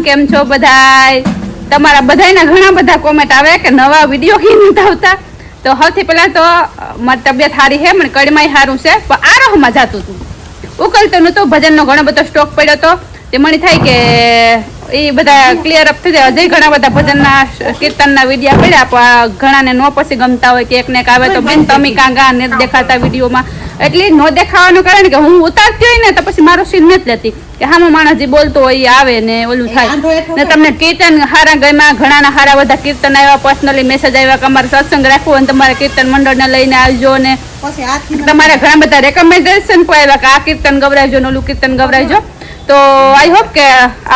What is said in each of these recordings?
કેમ છો બધાય? તમારા બધાયના ઘણા બધા કોમેન્ટ આવે કે નવા વિડીયો કેમ નથી આવતા. તો સૌથી પહેલા તો મારી તબિયત સારી છે, મને કડમાઈ સારું છે, પણ આરોહમાં જતું હતું, ઉકલતું નહોતું. ભજનનો ઘણો બધો સ્ટોક પડ્યો હતો. તે મને થાય કે એ બધા ક્લિયર અપ થઈ જાય. હજી ઘણા બધા ભજનના કીર્તનના વિડીયા પડ્યા, પણ ઘણાને ન પછી ગમતા હોય કે એકને એક આવે તો બેન તમે કાં ગા ને દેખાતા વિડીયોમાં. એટલે ન દેખાવાનું કારણ કે હું ઉતારતી હોય ને તો પછી મારો સીન નથી લેતી કે હામો માણસ જે બોલતો હોય એ આવે ને ઓલું થાય ને. તમને કીર્તન હારા ગયમાં, ઘણાના હારા બધા કીર્તન આવ્યા, પર્સનલી મેસેજ આવ્યા કે અમારે સત્સંગ રાખવું અને તમારે કીર્તન મંડળને લઈને આવજો ને તમારા ઘણા બધા રેકમેન્ડેશન પણ આવ્યા કે આ કીર્તન ગવરાવજો ને ઓલું કીર્તન ગવરાવજો. તો આઈ હોપ કે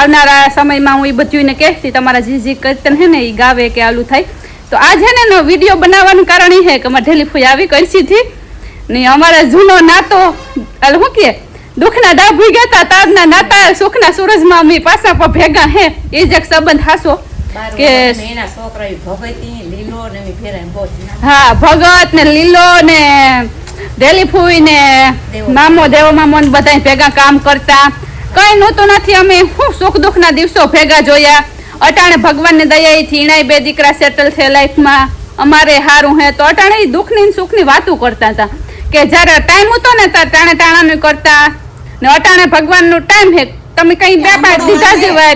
આવનારા સમયમાં હું એ બધું કહેતી તમારા જે કીર્તન છે ને એ ગાવે કે આલું થાય. તો આ છે ને વિડીયો બનાવવાનું કારણ એ છે કે અમારે ઢેલી ફૂઈ આવી કરશીથી ને અમારા જૂનો નાતો શું કે દુઃખના દા ભૂઈ ગયા તારના નાતા સુખના સૂરજમાં અમે પાછા પર ભેગા હે. એ જ એક સંબંધ હાસો કે હા, ભગત ને લીલો ને ઢેલી ફૂઈ ને મામો દેવો મામો બધા ભેગા કામ કરતા. કઈ નહોતું નથી, અમે શું સુખ દુઃખ ના દિવસો ભેગા જોયા. અટાણે ભગવાન ને દયાથી ઈણાય 2 દીકરા સેટલ છે લાઈફમાં, અમારે સારું હે. તો અટાણે દુઃખ ની સુખ ની વાતો કરતા હતા કે જયારે ટાઈમ હતો ને ત્યારે ટાણે ટાણાનું કરતા ને. અટાણે ભગવાન નું ટાઈમ હે, તમે કઈ બે દીધા જેવા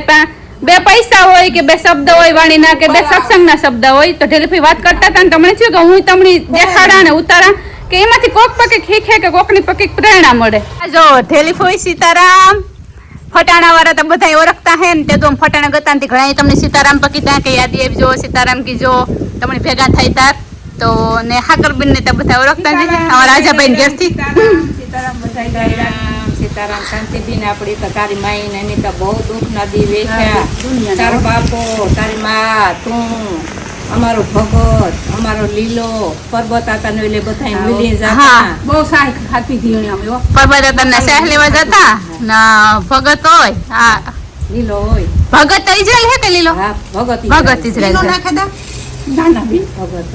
2 પૈસા હોય કે 2 શબ્દ હોય વાણીના કે 2 સત્સંગના શબ્દ હોય. તો ઢેલીફી વાત કરતા હતા ને તમને થયું કે હું તમને દેખાડા ને ઉતારા કે એમાંથી કોક પકે ખીખે કે કોકની પકે પ્રેરણા મળે. જો ઢેલીફી સીતારામ ફટાણા વાળા તો બધા ઓળખતા હે ને. તે તો ફટાણા ગતા ને ઘણા તમને સીતારામ પકીતા કે યાદી આપજો, સીતારામ કીજો, તમને ભેગા થાય તાર. તો ને હાકરબેન ને તો બધા ઓળખતા છે અમારા રાજાભાઈ ને ઘેરથી. સીતારામ બધા સીતારામ શાંતિબેન આપડી તો તારી માઈ ને એની તો બહુ દુઃખ નદી વેચ્યા. તારો બાપો, તારી માં, તું, અમારો ભગત, અમારો લીલો, પરબતાતા નો એટલે બધા મિલી જતા. બહુ સારી ખાતી ધીણી અમે પરબતાતા ના સાહ લેવા જતા ના. ભગત હોય હા, લીલો હોય. ભગત ઇઝરાયલ હે કે લીલો? હા, ભગત ભગત ઇઝરાયલ ના ખાધા નાના બી ભગત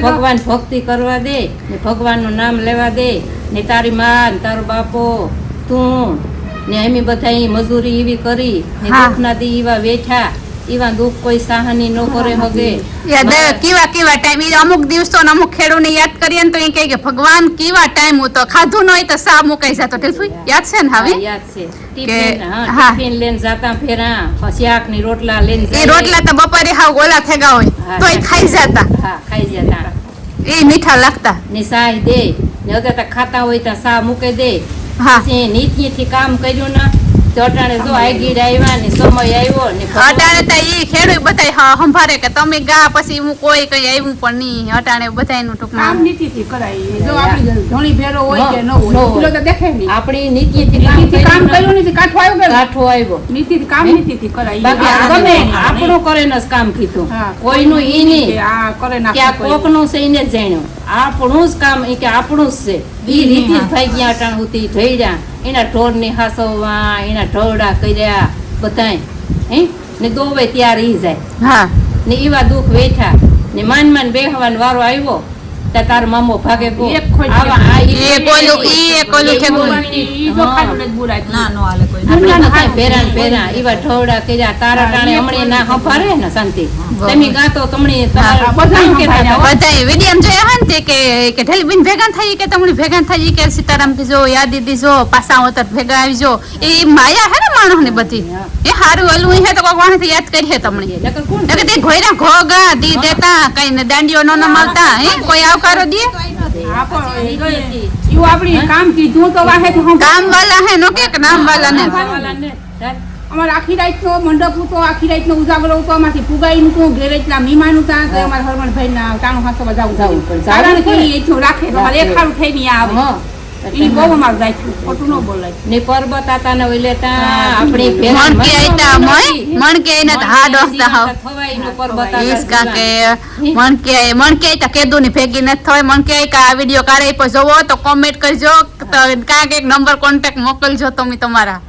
ભગવાન ભક્તિ કરવા દે ને ભગવાન નું નામ લેવા દે ને. તારી માં, તારો બાપો, તું ને એમી બધા મજૂરી એવી કરી ને દુઃખ ના દી એવા વેઠા. એવા દુઃખ કોઈ સહાની ન કરે હગે. કેવા ટાઈમ અમુક દિવસો ને અમુક ખેડૂને યાદ કરીએ ને તો એ કહે કે ભગવાન કેવા ટાઈમ હતો, ખાધું ન હોય તો સા મુકાઈ જતો. યાદ છે ને? હવે યાદ છે. ટિફિન લઈને જાતા ફેરા, શાક ની રોટલા લઈને. એ રોટલા તો બપોરે હાવ ગોલા થેગા હોય તો એ ખાઈ જતા. હા, ખાઈ જતા. એ મીઠા લાગતા ને સાહ દે ને અગર ખાતા હોય તો સા મૂકી દે. પછી નીતિ થી કામ કર્યું ને અટાણે જો આગીડ આવ્યા ને સમય આવ્યો ને અટાણે તો ઈ ખેડૂત બધાય સંભારે કે તમે ગા પછી હું કોઈ કઈ આવ્યું પણ નહીં. અટાણે બધાયનું ટૂંકમાં કામ નીતિથી કરાય. જો આપણી ઘણી ભેરો હોય કે ન હોય પેલો તો દેખાય નહીં. આપણી નીતિથી કામ કર્યું નથી, કાઠો આવ્યો કે કાઠો આવ્યો. નીતિથી કામ નીતિથી કરાય. ગમે આપણું કરે ને કામ કીધું, કોઈનું ઈ નહીં આ કરે ના કે આ કોકનું છે એને જ જાણ્યું. આપણું જ કામ કે આપણું જ છે. ઈ રીતિ જ ભાઈ ગયા અટાણ ઉતી ઢળ્યા. એના ઢોર ની હાસવવા, એના ઢોરડા કર્યા બધાય હે ને દોવે ત્યારે ઈ જાય ને એવા દુઃખ વેઠા ને માન બેહવાનો વારો આવ્યો ત્યાં તારો મામો ભાગે ગો. ભેરા એવા ઢોરડા કર્યા. તારા ટાણે હમણે ના હફારે ને શાંતિ તમે ગાતો તમને બધા વિડીયો જોયા ને કે ઢેલીબેન ભેગા થઈ કે તમને ભેગા થઈ કે સીતારામ કીજો, યાદી દીજો, પાસા હોતર ભેગા આવજો. એ માયા હે ને માણસ ને બધી. એ હારું હલવું હે તો કોક વાણે યાદ કરીએ તમને તે ઘોયરા ઘોગા દી દેતા કઈ ને દાંડીઓ નો નમાવતા. હે કોઈ આવકારો દે આપડી કામ કીધું તો વાહે કામ વાલા હે નો કે નામ વાલા ને. અમારે આખી રાત નો મંડપ હતો, આખી રાત નો ઉજાગરો હતો. આમાંથી પુગાઈ નું ઘેર એટલા મહેમાન હતા તો અમારે હરમણભાઈ ના ટાણું હાથમાં જવું કારણ કે એટલું રાખે તમારે એક ખારું થઈ નહીં આવે. ઈ બહુ અમારું રાખ્યું, ખોટું ન બોલાય ને પરબતાતા ને ઓલેતા આપણી મણ કે આઈતા મણ કે આઈના હાડ વસ્તા હાવ થવાઈ નો પરબતાતા ઈસકા કે મણ કે આઈતા કેદુ ની ભેગી ન થવાય. મણ કે આઈ આ વિડિયો કાઢે પર જોવો તો કોમેન્ટ કરજો તો કાંક એક નંબર કોન્ટેક્ટ મોકલજો તમે તમારા.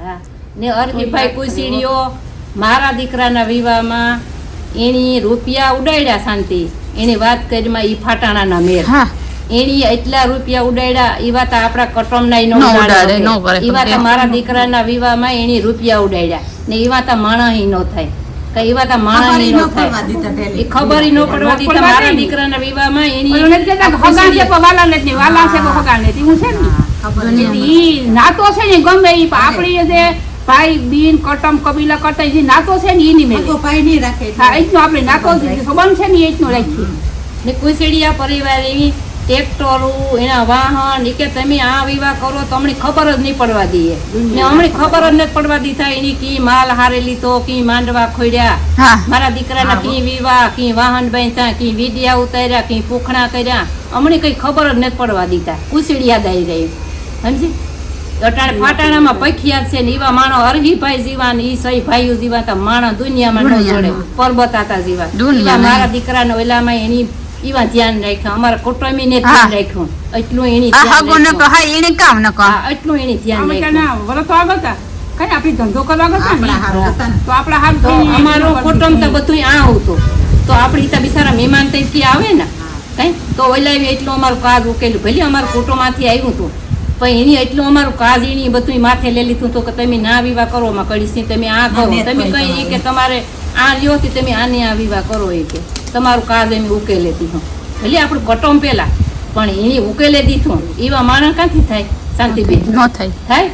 ને અરજીભાઈ કુસીડીઓ મારા દીકરાના વિવાહમાં એની રૂપિયા ઉડાડ્યા શાંતિ. એની વાત કરીમાં ઈ ફાટાણાના મેર એની એટલા રૂપિયા ઉડાડ્યા એ વાત આપણા કટમના ન ઉડાડે, ન કરે. એ વાત મારા દીકરાના વિવાહમાં એની રૂપિયા ઉડાડ્યા ને એ વાત માણસ ન થાય કે એ વાત માણસ ન થાય એ ખબર ન પડવા દીધા મારા દીકરાના વિવાહમાં એની ઓલું નથી કહેતા કે હગા છે પણ વાલા નથી, વાલા છે પણ હગા નથી. હું છે ને ઈ નાતો છે ને ગમે ઈ પણ આપણી જે ભાઈ બીન કટમ કબીલા કરતા જે નાતો છે ને એની મેલે હા એટલું આપણે નાતો જે સંબંધ છે ને એટલું રાખીએ. ને કુશેડિયા પરિવાર એવી ટ્રેક્ટરો એના વાહન એ કે તમે આ વિવાહ કરો તો અમને ખબર જ નહીં પડવા દઈએ ને અમને ખબર જ નથી પડવા દીધા એની કી માલ હારે લીધો કી માંડવા ખોડ્યા હા મારા દીકરાના કી વિવાહ કી વાહન બાંધ્યા કી વિડિયા ઉતાર્યા કી પૂખણા કર્યા અમને કઈ ખબર જ નથી પડવા દીધા કુશેડિયા દાઈ રહી સમજી અટાણે ફાટાણામાં પખ્યાત છે ને એવા માણો અરહીભાઈ જીવા ને ઈ સહી ભાઈઓ જીવા તા માણસ દુનિયામાં ન જોડે પરબત હતા જીવા એવા મારા દીકરાના ઓલામાં એની ઈવા ધ્યાન રાખ્યા અમારા કુટુંબીને ધ્યાન રાખ્યું એટલું એની આ ધ્યાન હગો ન રાખ્યું. કહો એને કામ ન કહો હા, એટલું એની ધ્યાન અમે રાખ્યું. ત્યાં વરતો આગળ હતા કઈ આપણી ધંધો કરવા આગળ હતા ને તો આપણા હાથ તો અમારું કુટુંબ તો બધું આ હતું તો આપડી ત્યાં બિચારા મહેમાન તરીકે આવે ને કઈ તો ઓલાવી એટલું અમારું કાજ ઉકેલું ભલે અમારું કુટુંબમાંથી આવ્યું હતું પણ એની એટલું અમારું કાજ એની બધું માથે લઈ લીધું હતું કે તમે ના વિવાહ કરો માં કડીશી તમે આ કરો તમે કઈ કે તમારે આ લ્યો થી તમે આને આ વિવાહ કરો એ કે તમારું કાજ એમ ઉકેલે દીધું ભલે આપણું કટમ પેલા પણ એની ઉકેલે દીધું એવા માણસ ક્યાંથી થાય શાંતિબેન ન થાય થાય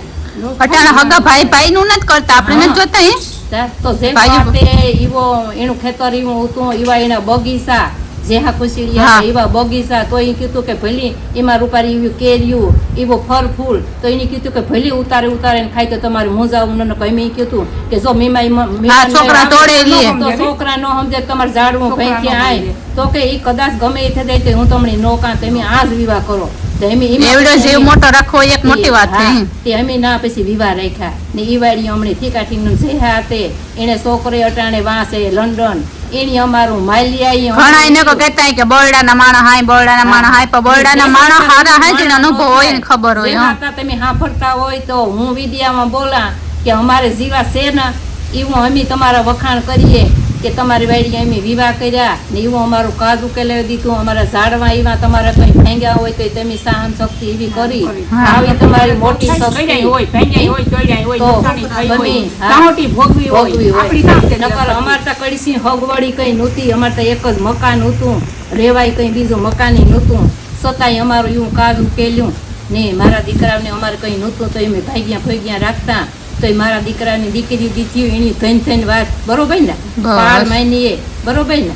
અટાણે હગા ભાઈ ભાઈ નું નથી કરતા આપણે નથી જોતા હે તો જે ભાઈઓ- વાતે ઈવો એનું ખેતર એવું હતું એવા એના બગીચા જે હા કુશીડિયા હા. એવા બગીચા તો એ કીધું કે ભલે એમાં રૂપારી એવી કેરીયું એવો ફળ ફૂલ તો એને કીધું કે ભલે ઉતારે ને ખાય તો તમારે મોજાવું ન કઈ મેં કીધું કે જો હા, છોકરા તોડે લે. તો છોકરા નો સમજે તમારે ઝાડવું ભાઈ ક્યાં આય તો કે એ કદાચ ગમે એ થઈ જાય તો હું તમને નો કાં તમે આ જ વિવાહ કરો તો એમ એવડો જીવ મોટો રાખવો એક મોટી વાત છે હા, તે અમે ના પછી વિવાહ રાખ્યા ને ઈ વાડી અમને ઠીકાઠીકનું જેહા તે એને છોકરી અટાણે વાંસે લંડન એની અમારું માલિયા ઘણા એને કો કહેતા કે બોરડાના માણસ હાય બોરડાના માણસ હાય પણ બોરડાના માણસ હારા હાય જેને અનુભવ હોય ને ખબર હોય હા. તમે સાંભળતા હોય તો હું વિડિયામાં બોલા કે અમારે જીવા છે ને એવું અમે તમારા વખાણ કરીએ કે તમારી વાડી અમે વિવાહ કર્યા ને એવું અમારું કાજ ઉકેલાવી દીધું અમારા ઝાડવા એવા તમારા કઈ ભાંગ્યા હોય તો તમે સહન શક્તિ એવી કરી હા. આવી તમારી મોટી કઈ શક્તિ હોય ભાંગ્યા હોય ચોર્યા હોય તો નુકસાની થઈ ગમે, હોય હા. સાહોટી ભોગવી ભોગવી હોય આપણી હોય. કામ નકર અમાર તો કડીસી હગવડી કઈ નહોતી અમાર તો એક જ મકાન હતું રેવાય કઈ બીજું મકાની નહોતું છતાંય અમારું એવું કાજ ઉકેલ્યું ને મારા દીકરાને અમારે કઈ નહોતું તો અમે ભાગ્યા રાખતા તો મારા દીકરાની દીકરી દીધી એની થઈને થઈને વાત બરોબર ને બસ. પાળ માની બરોબર ને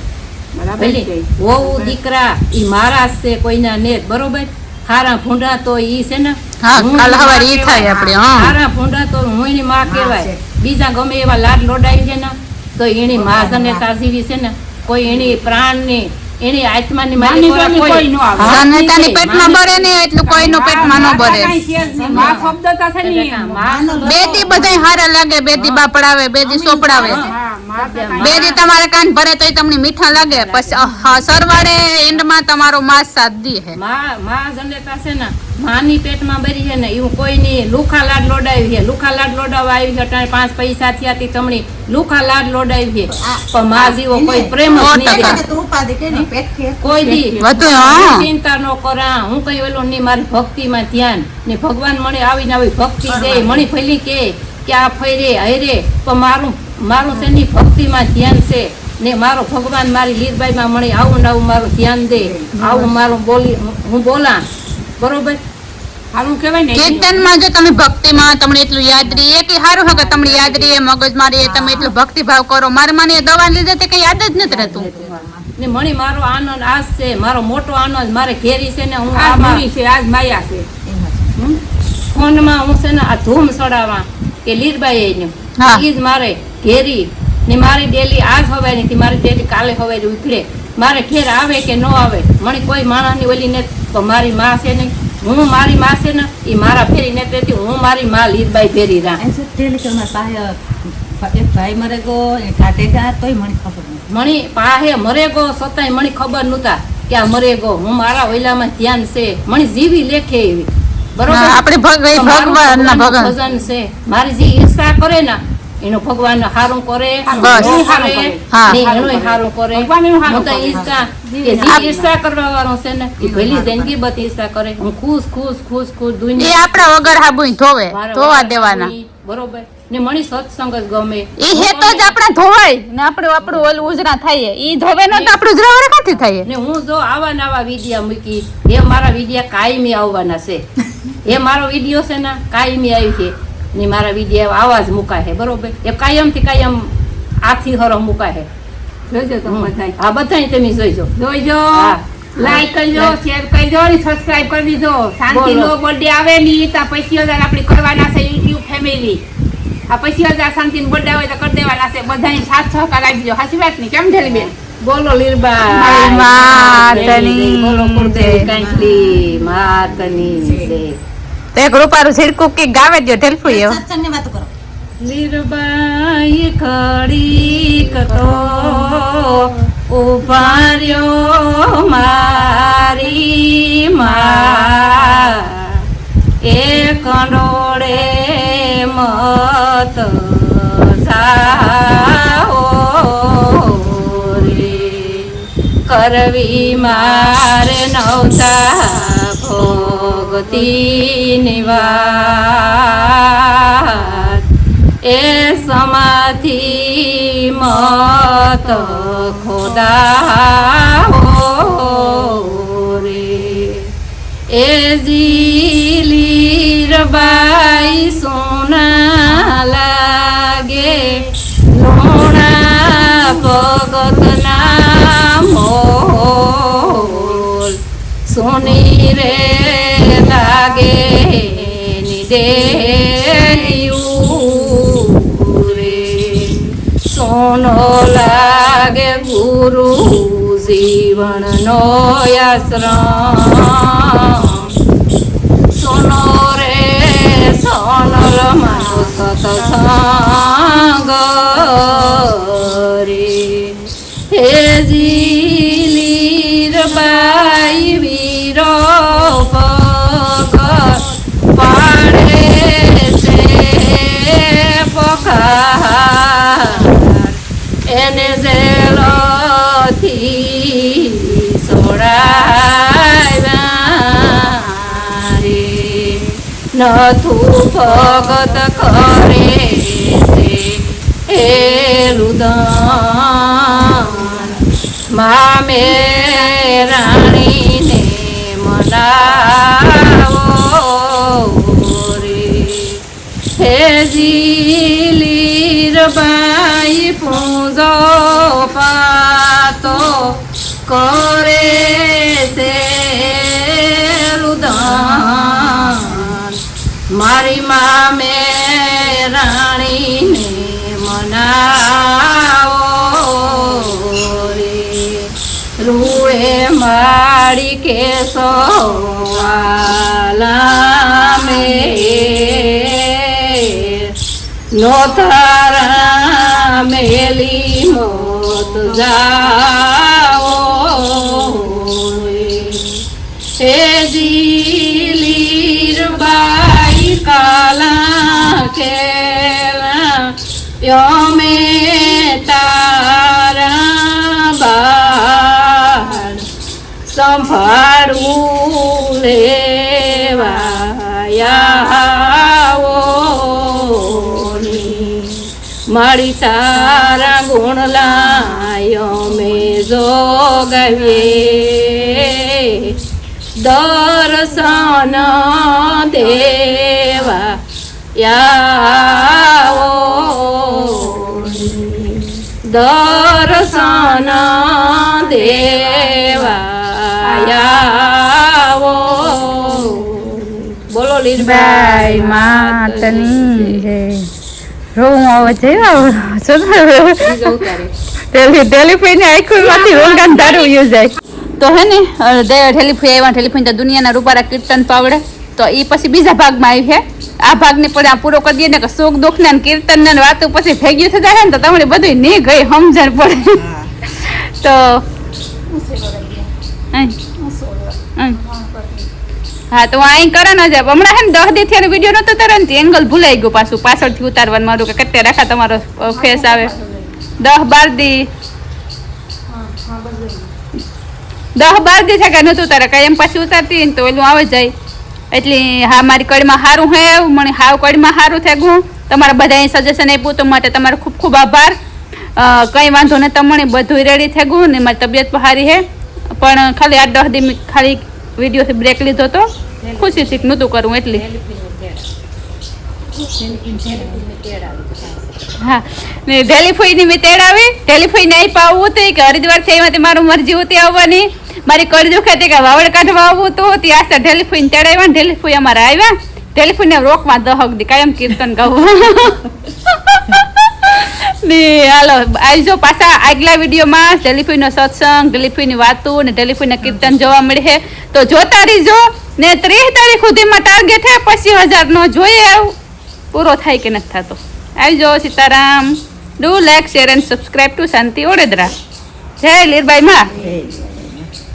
બરાબર ભલે છે. વહુ દીકરા ઈ મારા જ છે કોઈના નેત બરોબર હારા ભૂંડા તો ઈ છે ને હા, હું કાલ એની હવારે માં ઈ કહેવાય. થાય આપણે, હા. હારા ભૂંડા તો હું એની માં કહેવાય બીજા ગમે એવા લાડ લોડાઈ છે ને તો એની માં જને તાજીવી છે ને કોઈ એની પ્રાણની એની આત્માની માની માલિક કોઈ ન આવે. હા, જનતાની પેટમાં બરે ને એટલું કોઈનું પેટમાં ન બરે કાંઈ છે જ નહીં. માં શબ્દતા છે ને માં બેદી બધાય હારા લાગે બેદી બાપડાવે બેદી સોપડાવે હા, માં તો કાંઈ બેદી તમારે કાન ભરે તોય તમને મીઠા લાગે પછી સરવાળે એન્ડમાં તમારો માસ સાથ દી હે માં જનેતા છે ને માની પેટમાં બરી છે ને એવું કોઈની લુખા લાડ લોડાવી છે લુખા લાડ લોડાવા આવી છે અટાણે 5 પૈસા થયા તી તમને લુખા લાડ લોડાવી છે પણ માં જેવો કોઈ પ્રેમ જ નહીં દે. કોઈ દી વધુ હા ચિંતા ન કરા હું કઈ ઓલું નહીં મારી ભક્તિમાં ધ્યાન ને ભગવાન મને આવીને આવી ભક્તિ દે મણી ફેલી કે આ ફેરે હરે પણ મારું છે ની ભક્તિમાં ધ્યાન છે ને મારો ભગવાન મારી લીરબાઈમાં મને આવું ને આવું મારું ધ્યાન દે આવું મારું હું બોલા બરોબર સારું કહેવાય ને કીર્તનમાં જો તમે ભક્તિમાં તમને એટલું યાદ રહીએ કે સારું હકે તમને યાદ રહીએ મગજમાં રહીએ તમે એટલું ભક્તિભાવ કરો મારે મને દવા લીધે તે કઈ યાદ જ નથી રહેતું ને મણી મારો આનંદ આજ છે મારો મોટો આનંદ મારે ઘેરી છે ને હું આજ આમાં મુની છે આજ માયા છે ફોનમાં હું છે ને આ ધૂમ ચડાવવા કે લીરબાઈ એનું હા. ઈ જ મારે ઘેરી ને મારી ડેલી આજ હવાય નથી મારી ડેલી કાલે હવાય ઉખડે મારે ઘેર આવે કે ન આવે મને કોઈ માણસની ઓલી ને તો મારી માં છે ને હું મારી માં છે ને એ મારા ફેરી ને રહેતી હું મારી માં લીરબાઈ ફેરી રા ऐसे टेलीफोन में पाया एक भाई मरे गो एक काटेगा तोय મને ખબર નહીં મણી પાહે મરે ગો છતાંય મને ખબર નહોતા કે આ મરે ગો હું મારા ઓલામાં ધ્યાન છે મને જીવી લેખે એવી બરોબર હા, આપણે ભગવાનના ભગવાન ભજન છે મારી જે ઈર્ષા કરે ને એનો ભગવાન હારું કરે બસ. નો કરે, હા. ને એનોય હારું કરે. ભગવાન એનું હારું હું તો કરે. ઈર્ષા કે જે ઈર્ષા કરવા વાળો છે ને એ ભલી જિંદગી બધી ઈર્ષા કરે. હું ખુશ ખુશ ખુશ ખુશ એ દુનિયા આપણા વગર હાબુય ધોવે મારા ધોવા વાળા દેવાના કોઈ બરોબર ને મણી સત્સંગ જ ગમે. ઈ હે તો જ આપણે ધોવાય ને આપણું ઓલું ઉજરા થાય ઈ ધોવે ન તો આપણું ઉજરા વાળા ક્યાંથી થાય ને હું જો આવા નવા વિડિયા મૂકી એ મારા વિડિયા કાયમી આવવાના છે. એ મારો વિડિયો છે ને કાયમી આવી છે ને મારા વિડિયા આવા જ મુકાય છે બરોબર. એ કાયમથી કાયમ આથી હરો મુકાય છે. જોજો તમે બધાય. આ બધાય તમે જોઈજો. જોઈજો, હા. લાઈક કરજો, શેર કરજો અને સબસ્ક્રાઇબ કરી દીધો. શાંતિનો બોલો. બર્થડે આવે ની તો 25,000 આપણે કરવાના છે યુટ્યુબ ફેમિલી. આ 25,000 શાંતિનો બર્થડે આવે તો કરી દેવાના છે. બધાની સાથ સહકાર આપજો. સાચી વાત ને? કેમ ઢેલી બેન? બોલો લીરબાઈ મારી માતની બોલો કુળદેવી જય. કાંઠલી માતની જય. તો એક રૂપારું છિડકું કે ગાવે દો ટેલફું એવો સત્સંગની વાતો કરો. લીરબાઈ ખડીક તો ઉભા રહ્યો મારી માં એ કંડોળે મત જાઓ રે કરવી મારે નવતા ભોગતીની વાત એ સમાધિ મત ખોદાઓ રે એ લીરબાઈ સોના લાગે લોણા ભગતના મોલ સોની રે લાગે નિદેયું રે સોનો લાગે ગુરુ જીવનનો આશ્રમ સોનો રે સોનલ મારો સતસંગ રે હે લીરબાઈ વીરો પગ પાડે છે પખાર એને જેલોથી સોડાવ્યા રે નથું ભગત કરે છે એ રુદન મામે રાણીને મનાવો રે હે લીરબાઈ પૂંજો પાતો કરે છે રુદન મારી મામે રાણીને મનાવો રે રૂએ માડી કેસો વાલા મે નો તારા મેલી મોત જાઓ હે લીરબાઈ કાલા કેલા યમે તારા બાળ સંભાળું લેવાયા મારી તારા ગુણ લાયો મે જોગવે દર્શન દેવા યાવો દર્શન દેવા યાવો બોલો લીરબાઈ માતની જય. રોવું આવે છે ટેલિફોન આખું માંથી રોંગાન દારૂ યુઝ જાય તો હે ને ટેલિફોન આવ્યા ટેલિફોન તો દુનિયાના રૂપારા કીર્તન પાવડે તો એ પછી બીજા ભાગમાં આવી છે આ ભાગને પણ આ પૂરો કરી દઈએ ને કે સુખ દુઃખ ને કીર્તન ને વાતો પછી થઈ ગયું થતા હે ને તો તમને બધું નહીં ગઈ સમજણ પડે તો હા તો અહીં કરે ન જાય હમણાં હે ને 10 દી થી વિડીયો નતો ઉતારવાનો ને એંગલ ભૂલાઈ ગયું પાછું પાછળથી ઉતારવાનું મારું કે કેટલે રાખા તમારો ફેસ આવે 10-12 દી 10-12 દી થાય કે નતું ઉતારે કઈ એમ પાછી ઉતારતી ને તો એલું આવે જાય એટલે હા મારી કડીમાં સારું હે મને હાવ કડીમાં સારું થઈ ગયું તમારા બધા સજેશન આપ્યું તો માટે તમારો ખૂબ ખૂબ આભાર કઈ વાંધો ને તમને બધું રેડી થઈ ગયું ને મારી તબિયત પણ સારી હે પણ ખાલી 8-10 દી ખાલી વિડીયોથી બ્રેક લીધો તો ખુશીથી નહોતું કરવું એટલી હા ને ટેલિફોનની મેં તેડાવી ટેલિફોન નહીં પાવું હતું કે હરિદ્વારથી આવ્યા મારું મરજી હતી આવવાની મારી કડી દુખે હતી કે વાવડ કાઢવા આવવું હતું ત્યાં આસ્તે ટેલિફોન તેડાવ્યા ને ટેલિફોન અમારે આવ્યા ટેલિફોનને રોકમાં દહક દી કાયમ કીર્તન ગાવું ને હાલો આવજો પાછા આગલા વિડીયોમાં ટેલિફોનનો સત્સંગ ટેલિફોનની વાતો ને ટેલિફોનના કીર્તન જોવા મળે છે તો જોતા રહીજો ને 30 તારીખ સુધીમાં ટાર્ગેટ છે 25,000 નો જોઈએ પૂરો થાય કે નથી થતો આવજો Sitaram do like share and subscribe to Shanti Odedara જય લીરબાઈ માં